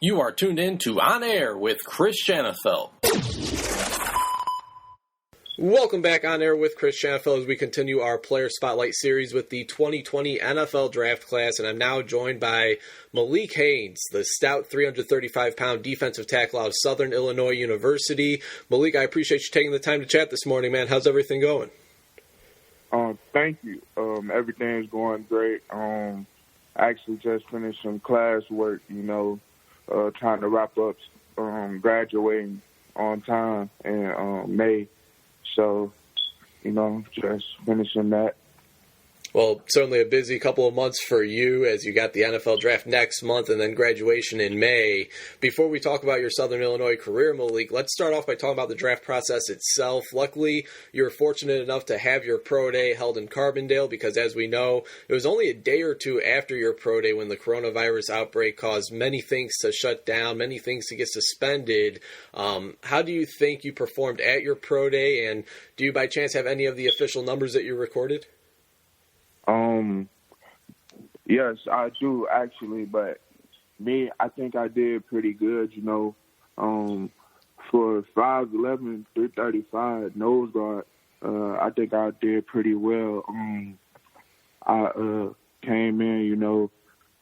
You are tuned in to On Air with Chris Janafel. Welcome back On Air with Chris Janafel as we continue our Player Spotlight series with the 2020 NFL Draft Class, and I'm now joined by Malik Haynes, the stout 335-pound defensive tackle out of Southern Illinois University. Malik, I appreciate you taking the time to chat this morning, man. How's everything going? Thank you. Everything's going great. I actually just finished some class work, trying to wrap up graduating on time in May. So, just finishing that. Well, certainly a busy couple of months for you as you got the NFL Draft next month and then graduation in May. Before we talk about your Southern Illinois career, Malik, let's start off by talking about the draft process itself. Luckily, you were fortunate enough to have your pro day held in Carbondale because, as we know, it was only a day or two after your pro day when the coronavirus outbreak caused many things to shut down, many things to get suspended. How do you think you performed at your pro day, and do you by chance have any of the official numbers that you recorded? Yes, I do actually, but me, I think I did pretty good, for 5'11", 335 nose guard, I think I did pretty well. I came in,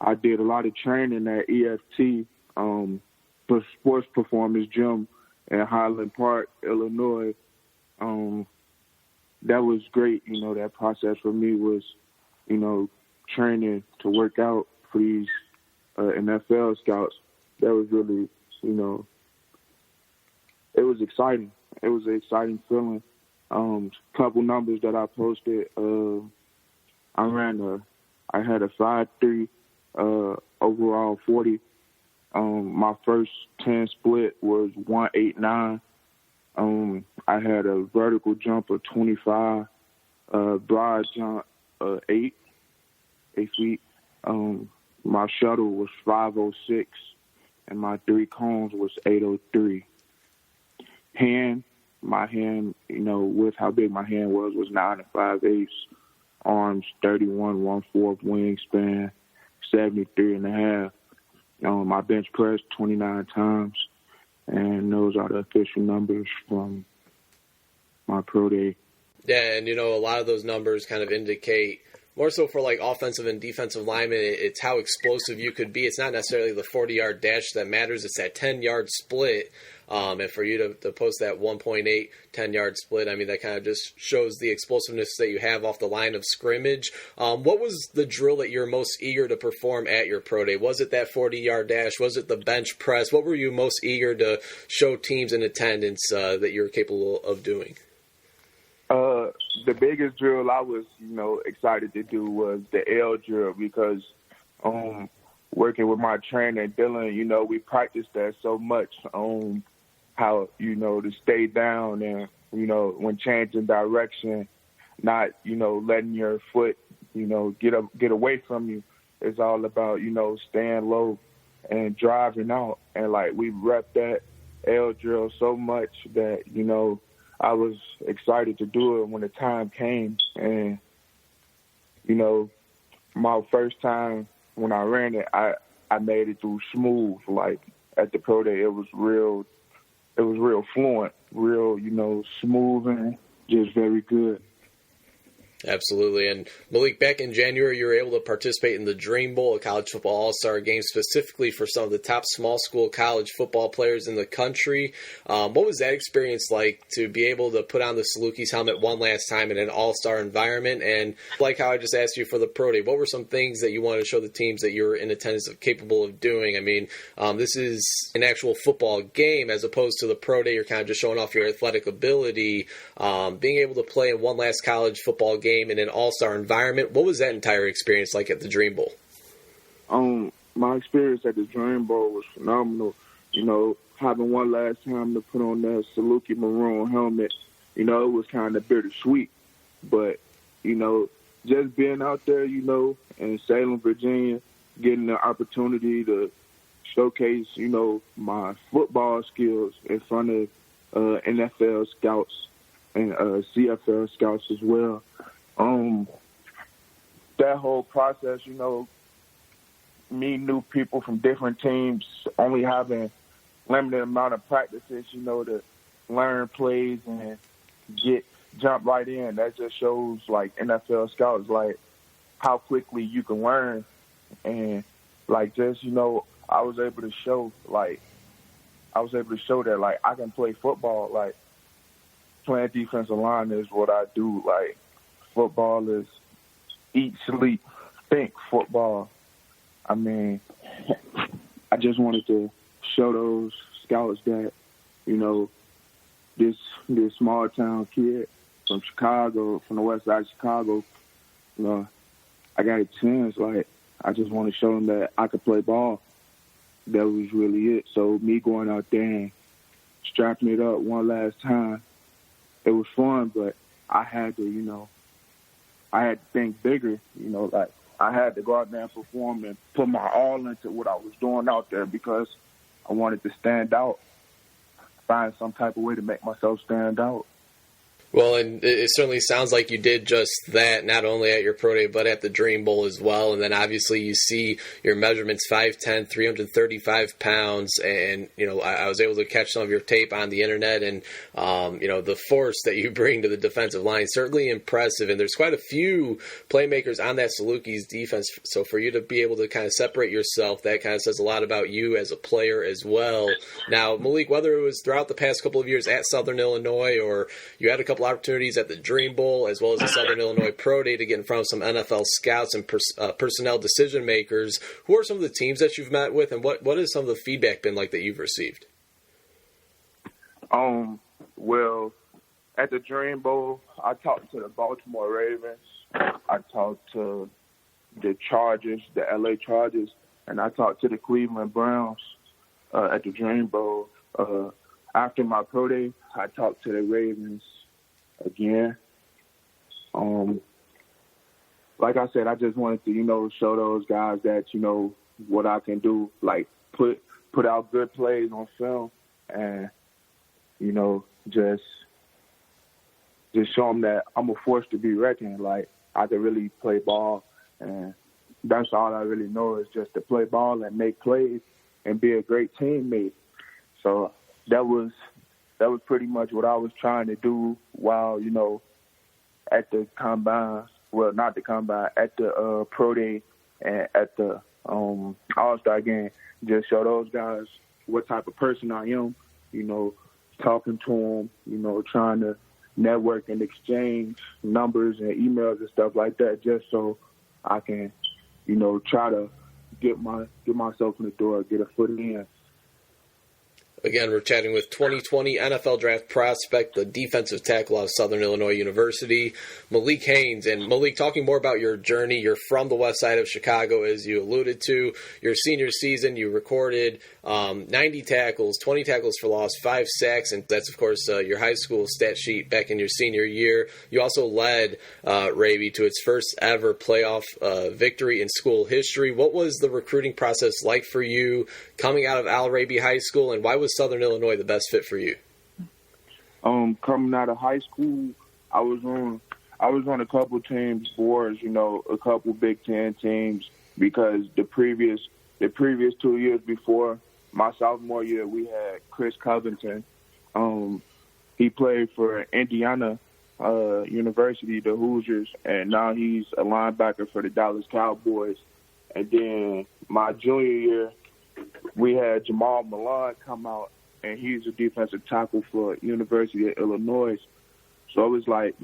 I did a lot of training at EFT, for sports performance gym in Highland Park, Illinois. That was great, that process for me was, training to work out for these NFL scouts. That was really, it was exciting. It was an exciting feeling. Couple numbers that I posted. I had a 5'3", overall 40. My first 10 split was 189. I had a vertical jump of 25, broad jump 8 feet. My shuttle was 506, and my 3 cones was 803. My hand, with how big my hand was 9 5/8. Arms 31 1/4 wingspan, 73 and a half. My bench press 29 times, and those are the official numbers from my pro day. Yeah, and a lot of those numbers kind of indicate more so for like offensive and defensive linemen, it's how explosive you could be. It's not necessarily the 40-yard dash that matters. It's that 10-yard split. And for you to post that 1.8 10-yard split, I mean, that kind of just shows the explosiveness that you have off the line of scrimmage. What was the drill that you're most eager to perform at your pro day? Was it that 40-yard dash? Was it the bench press? What were you most eager to show teams in attendance that you're capable of doing? The biggest drill I was, excited to do was the L drill because working with my trainer, Dylan, we practiced that so much on how, to stay down and, when changing direction, not, letting your foot, get away from you. It's all about, staying low and driving out. And, we repped that L drill so much that, I was excited to do it when the time came. And, my first time when I ran it, I made it through smooth. At the pro day, it was real fluent, real, smooth and just very good. Absolutely. And Malik, back in January, you were able to participate in the Dream Bowl, a college football all-star game specifically for some of the top small school college football players in the country. What was that experience like to be able to put on the Salukis helmet one last time in an all-star environment? And like how I just asked you for the pro day, what were some things that you wanted to show the teams that you're in attendance of capable of doing? I mean, this is an actual football game as opposed to the pro day. You're kind of just showing off your athletic ability. Being able to play in one last college football game in an all-star environment. What was that entire experience like at the Dream Bowl? My experience at the Dream Bowl was phenomenal. Having one last time to put on that Saluki maroon helmet, it was kind of bittersweet. But, just being out there, in Salem, Virginia, getting the opportunity to showcase, my football skills in front of NFL scouts and CFL scouts as well. That whole process, meet new people from different teams, only having limited amount of practices, to learn plays and jump right in. That just shows like NFL scouts like how quickly you can learn, and like just I was able to show that like I can play football. Like playing defensive line is what I do. Like football is eat, sleep, think football. I mean, I just wanted to show those scouts that, this small town kid from Chicago, from the west side of Chicago, I got a chance. Like, I just want to show them that I could play ball. That was really it. So me going out there and strapping it up one last time, it was fun, but I had to, I had to think bigger, like I had to go out there and perform and put my all into what I was doing out there because I wanted to stand out, find some type of way to make myself stand out. Well, and it certainly sounds like you did just that, not only at your pro day, but at the Dream Bowl as well. And then obviously you see your measurements, 5'10", 335 pounds. And, I was able to catch some of your tape on the internet. And, the force that you bring to the defensive line, certainly impressive. And there's quite a few playmakers on that Salukis defense. So for you to be able to kind of separate yourself, that kind of says a lot about you as a player as well. Now, Malik, whether it was throughout the past couple of years at Southern Illinois or you had a couple opportunities at the Dream Bowl as well as the Southern Illinois Pro Day to get in front of some NFL scouts and personnel decision makers. Who are some of the teams that you've met with, and what has some of the feedback been like that you've received? Well, at the Dream Bowl, I talked to the Baltimore Ravens. I talked to the Chargers, the LA Chargers, and I talked to the Cleveland Browns at the Dream Bowl. After my pro day, I talked to the Ravens again. Like I said, I just wanted to, show those guys that, what I can do, like put out good plays on film and, just show them that I'm a force to be reckoned. Like I can really play ball, and that's all I really know is just to play ball and make plays and be a great teammate. So that was pretty much what I was trying to do while, at the combine. Well, not the combine, at the pro day and at the All-Star game. Just show those guys what type of person I am, talking to them, trying to network and exchange numbers and emails and stuff like that, just so I can, try to get myself in the door, get a foot in. Again, we're chatting with 2020 NFL Draft prospect, the defensive tackle out of Southern Illinois University, Malik Haynes. And Malik, talking more about your journey, you're from the west side of Chicago, as you alluded to. Your senior season, you recorded 90 tackles, 20 tackles for loss, 5 sacks, and that's, of course, your high school stat sheet back in your senior year. You also led Raby to its first ever playoff victory in school history. What was the recruiting process like for you coming out of Al Raby High School, and why was Southern Illinois the best fit for you? Coming out of high school, I was on a couple teams boards, a couple Big Ten teams, because the previous 2 years before my sophomore year, we had Chris Covington. He played for Indiana University, the Hoosiers, and now he's a linebacker for the Dallas Cowboys. And then my junior year, we had Jamal Milan come out, and he's a defensive tackle for University of Illinois. So it was like,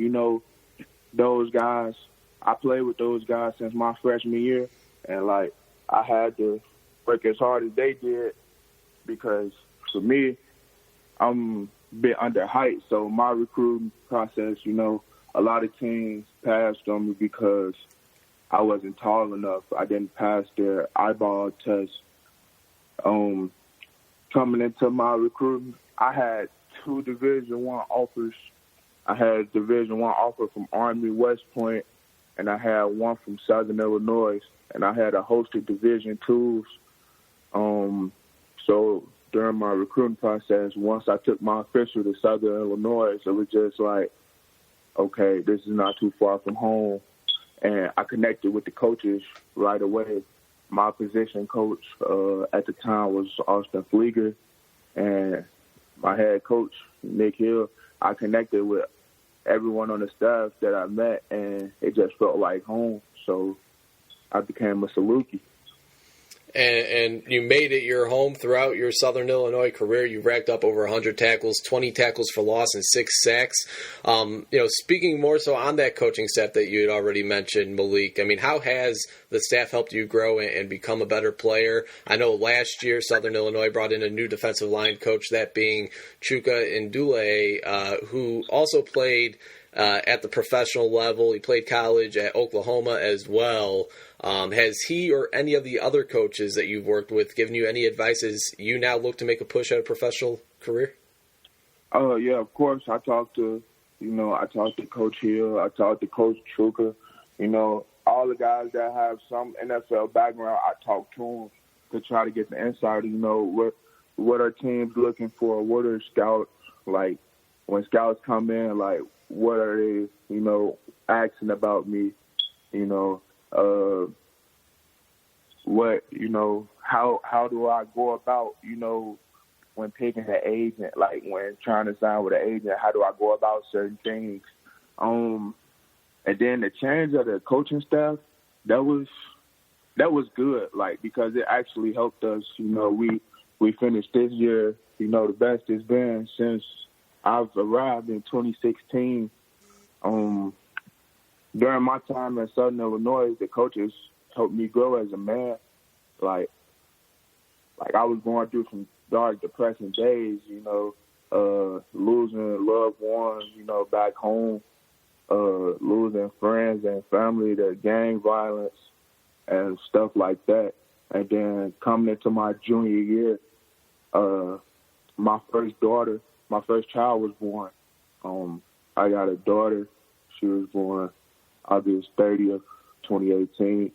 those guys, I played with those guys since my freshman year, and, like, I had to work as hard as they did because, for me, I'm a bit under height. So my recruiting process, a lot of teams passed on me because I wasn't tall enough. I didn't pass their eyeball test. Coming into my recruiting, I had 2 Division I offers. I had a Division I offer from Army West Point, and I had one from Southern Illinois, and I had a host of Division IIs. So during my recruiting process, once I took my official to Southern Illinois, it was just like, okay, this is not too far from home. And I connected with the coaches right away. my position coach at the time was Austin Flieger, and my head coach, Nick Hill. I connected with everyone on the staff that I met, and it just felt like home. So I became a Saluki. And you made it your home throughout your Southern Illinois career. You racked up over 100 tackles, 20 tackles for loss, and 6 sacks. Speaking more so on that coaching staff that you had already mentioned, Malik, I mean, how has the staff helped you grow and become a better player? I know last year Southern Illinois brought in a new defensive line coach, that being Chuka Ndule, who also played at the professional level. He played college at Oklahoma as well. Has he or any of the other coaches that you've worked with given you any advice as you now look to make a push at a professional career? Yeah, of course. I talked to Coach Hill. I talked to Coach Chuka. All the guys that have some NFL background, I talk to them to try to get the insight. What are teams looking for? What are scouts like? When scouts come in, like, what are they, asking about me? How do I go about, when picking an agent, like when trying to sign with an agent, how do I go about certain things? And then the change of the coaching staff, that was good, like, because it actually helped us. We finished this year, the best it's been since I've arrived in 2016. During my time in Southern Illinois, the coaches helped me grow as a man. Like I was going through some dark, depressing days, losing loved ones, back home, losing friends and family to gang violence and stuff like that. And then coming into my junior year, my first child was born. I got a daughter. She was born August 30th, 2018.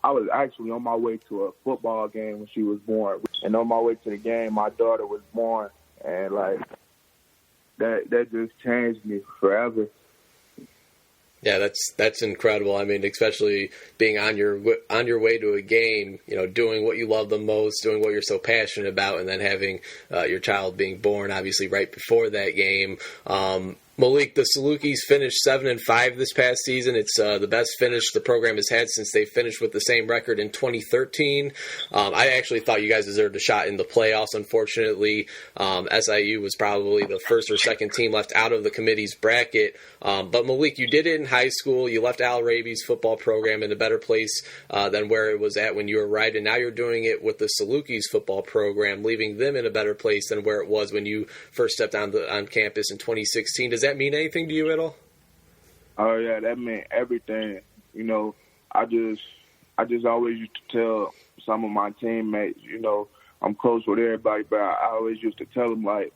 I was actually on my way to a football game when she was born. And on my way to the game, my daughter was born. And, like, that just changed me forever. Yeah, that's incredible. I mean, especially being on your way to a game, doing what you love the most, doing what you're so passionate about, and then having your child being born, obviously, right before that game. Malik, the Salukis finished 7-5 this past season. It's the best finish the program has had since they finished with the same record in 2013. I actually thought you guys deserved a shot in the playoffs. Unfortunately, SIU was probably the first or second team left out of the committee's bracket. But Malik, you did it in high school. You left Al Raby's football program in a better place than where it was at when you arrived, and now you're doing it with the Salukis football program, leaving them in a better place than where it was when you first stepped on campus in 2016. Does that mean anything to you at all? Oh yeah, that meant everything. I just always used to tell some of my teammates, I'm close with everybody, but I always used to tell them, like,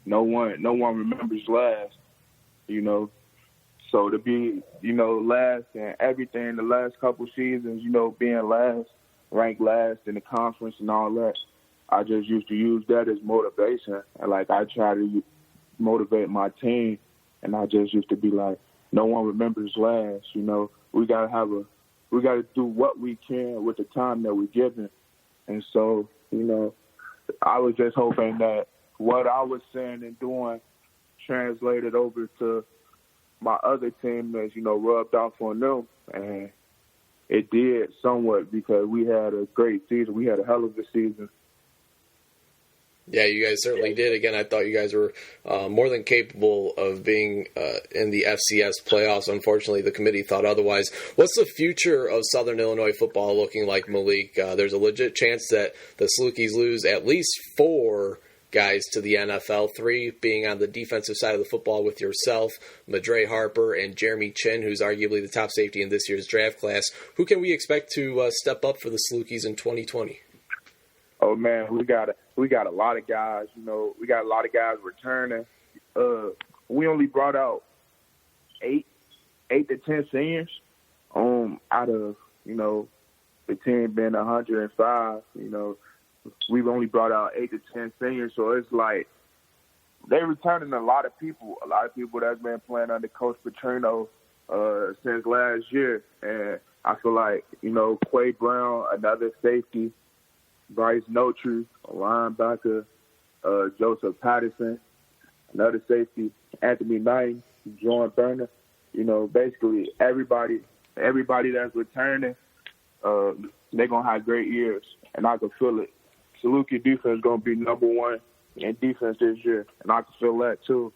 no one remembers last, So to be, last in everything the last couple seasons, being last, ranked last in the conference and all that, I just used to use that as motivation. And, like, I try to motivate my team, and I just used to be like, no one remembers last. We gotta do what we can with the time that we're given. And so, I was just hoping that what I was saying and doing translated over to my other teammates, rubbed off on them, and it did somewhat, because we had a great season. We had a hell of a season. Yeah, you guys certainly did. Again, I thought you guys were more than capable of being in the FCS playoffs. Unfortunately, the committee thought otherwise. What's the future of Southern Illinois football looking like, Malik? There's a legit chance that the Salukis lose at least 4 guys to the NFL, 3 being on the defensive side of the football with yourself, Madre Harper, and Jeremy Chin, who's arguably the top safety in this year's draft class. Who can we expect to step up for the Salukis in 2020? Oh man, we got a lot of guys. We got a lot of guys returning. We only brought out 8 to 10 seniors. Out of the team being 105. We've only brought out 8 to 10 seniors. So it's like they're returning a lot of people. A lot of people that's been playing under Coach Petrino since last year, and I feel like, Quay Brown, another safety, Bryce Notary, a linebacker, Joseph Patterson, another safety, Anthony Knight, Jordan Burner. Basically everybody that's returning, they're going to have great years, and I can feel it. Saluki defense is going to be number one in defense this year, and I can feel that too.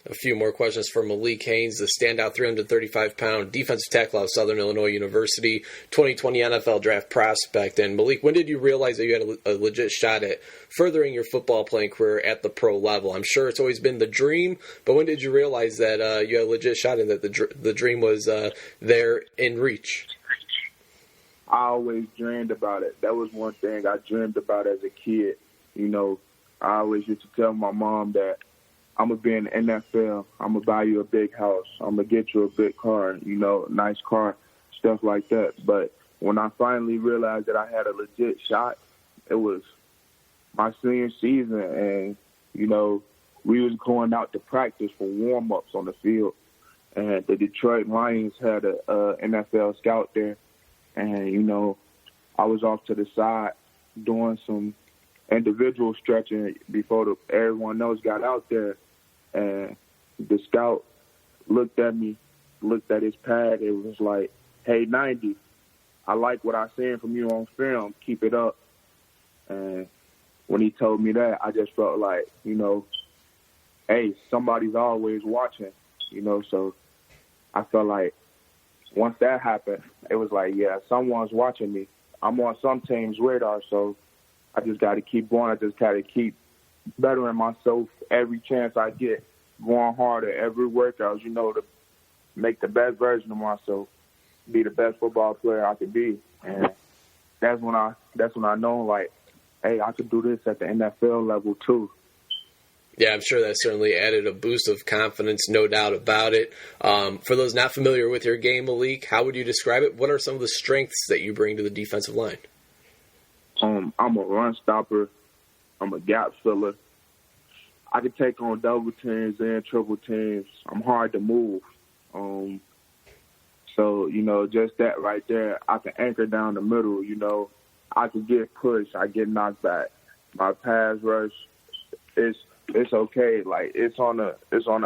A few more questions for Malik Haynes, the standout 335-pound defensive tackle out of Southern Illinois University, 2020 NFL draft prospect. And Malik, when did you realize that you had a legit shot at furthering your football playing career at the pro level? I'm sure it's always been the dream, but when did you realize that you had a legit shot and that the dream was there in reach? I always dreamed about it. That was one thing I dreamed about as a kid. I always used to tell my mom that I'm going to be in the NFL. I'm going to buy you a big house. I'm going to get you a big car, nice car, stuff like that. But when I finally realized that I had a legit shot, it was my senior season. And, we was going out to practice for warm-ups on the field. And the Detroit Lions had a NFL scout there. And, I was off to the side doing some individual stretching before everyone else got out there. And the scout looked at me, looked at his pad. It was like, hey, 90, I like what I seen from you on film. Keep it up. And when he told me that, I just felt like, hey, somebody's always watching, So I felt like once that happened, it was like, yeah, someone's watching me. I'm on some team's radar, so I just got to keep going. I just got to keep bettering myself every chance I get, going harder every workout, to make the best version of myself, be the best football player I could be. And that's when I know, like, hey, I could do this at the NFL level too. Yeah, I'm sure that certainly added a boost of confidence, no doubt about it. For those not familiar with your game, Malik, how would you describe it? What are some of the strengths that you bring to the defensive line? I'm a run stopper. I'm a gap filler. I can take on double teams and triple teams. I'm hard to move. So, just that right there, I can anchor down the middle, I can get pushed. I get knocked back. My pass rush, it's okay. Like, it's on the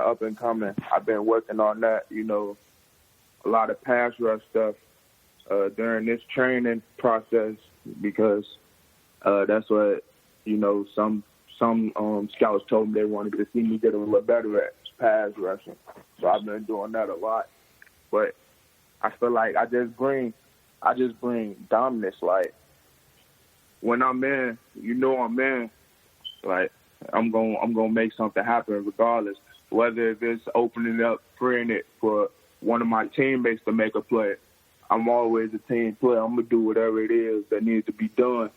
up and coming. I've been working on that, a lot of pass rush stuff during this training process because that's what, some scouts told me they wanted to see me get a little better at pass rushing. So I've been doing that a lot. But I feel like I just bring dominance. Like, when I'm in, I'm in. Like, I'm gonna make something happen regardless. Whether if it's opening up, freeing it for one of my teammates to make a play. I'm always a team player. I'm gonna do whatever it is that needs to be done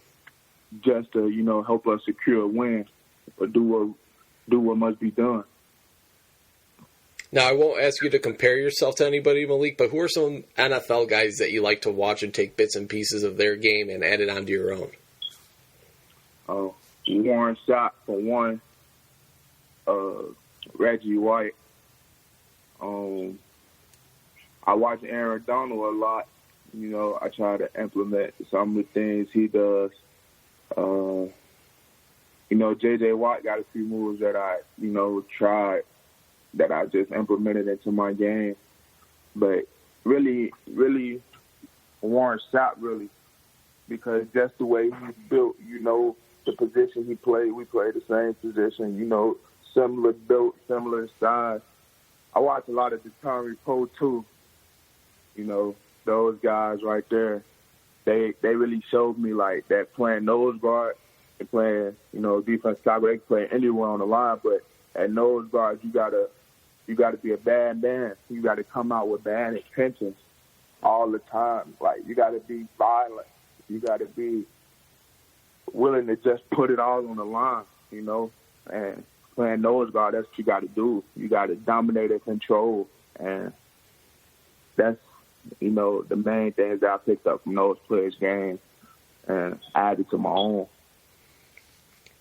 just to, help us secure a win or do what must be done. Now, I won't ask you to compare yourself to anybody, Malik, but who are some NFL guys that you like to watch and take bits and pieces of their game and add it onto your own? Warren Sapp for one. Reggie White. I watch Aaron Donald a lot. I try to implement some of the things he does. J.J. Watt got a few moves that I, tried that I just implemented into my game. But really, really, Warren Sapp, really, because just the way he's built, the position he played, we play the same position, similar built, similar size. I watch a lot of the Tommy Poe, too. Those guys right there, they really showed me, like, that playing nose guard and playing, defense tackle, they can play anywhere on the line, but at nose guard, you gotta be a bad man. You gotta come out with bad intentions all the time. Like, you gotta be violent. You gotta be willing to just put it all on the line, and playing nose guard, that's what you gotta do. You gotta dominate and control, and that's, the main things that I picked up from those players' games and added to my own.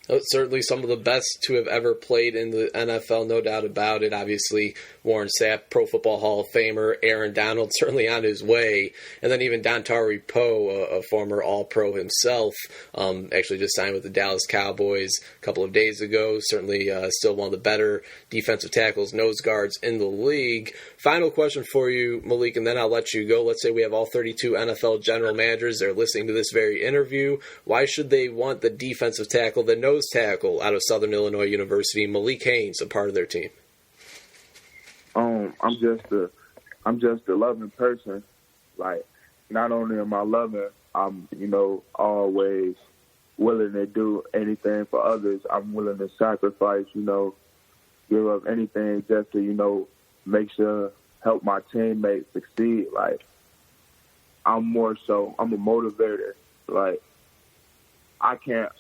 Certainly some of the best to have ever played in the NFL, no doubt about it. Obviously, Warren Sapp, Pro Football Hall of Famer, Aaron Donald, certainly on his way. And then even Dontari Poe, a former All-Pro himself, actually just signed with the Dallas Cowboys a couple of days ago. Certainly still one of the better defensive tackles, nose guards in the league. Final question for you, Malik, and then I'll let you go. Let's say we have all 32 NFL general managers. They're listening to this very interview. Why should they want the defensive tackle, the nose tackle out of Southern Illinois University, Malik Haynes, a part of their team? I'm just a loving person. Like, not only am I loving, I'm, always willing to do anything for others. I'm willing to sacrifice, give up anything just to, make sure, help my teammates succeed. Like, I'm a motivator. Like, I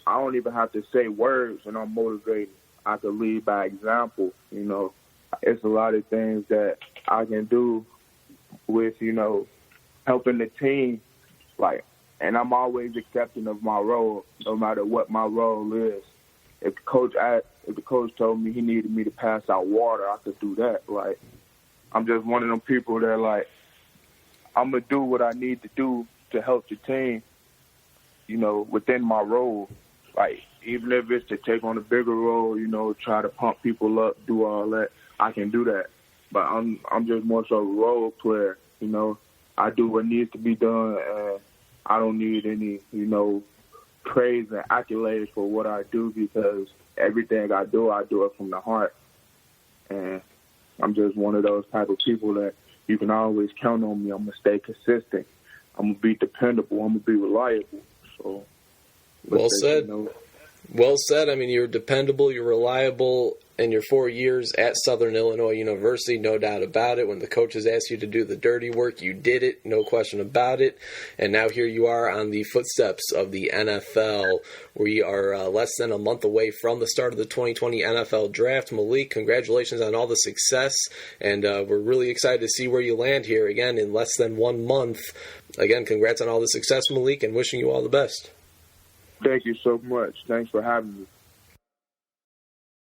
don't even have to say words and I'm motivated. I could lead by example, It's a lot of things that I can do with, helping the team. Like, and I'm always accepting of my role, no matter what my role is. If the coach told me he needed me to pass out water, I could do that. Like, I'm just one of them people that, like, I'm going to do what I need to do to help the team, within my role. Like, even if it's to take on a bigger role, try to pump people up, do all that, I can do that. But I'm just more so a role player, I do what needs to be done, and I don't need any, praise and accolades for what I do, because everything I do it from the heart. And I'm just one of those type of people that you can always count on me. I'm going to stay consistent. I'm going to be dependable. I'm going to be reliable. So, well said. Well said. I mean, you're dependable, you're reliable, and your 4 years at Southern Illinois University, no doubt about it. When the coaches asked you to do the dirty work, you did it, no question about it. And now here you are on the footsteps of the NFL. We are less than a month away from the start of the 2020 NFL Draft. Malik, congratulations on all the success, and we're really excited to see where you land here again in less than 1 month. Again, congrats on all the success, Malik, and wishing you all the best. Thank you so much. Thanks for having me.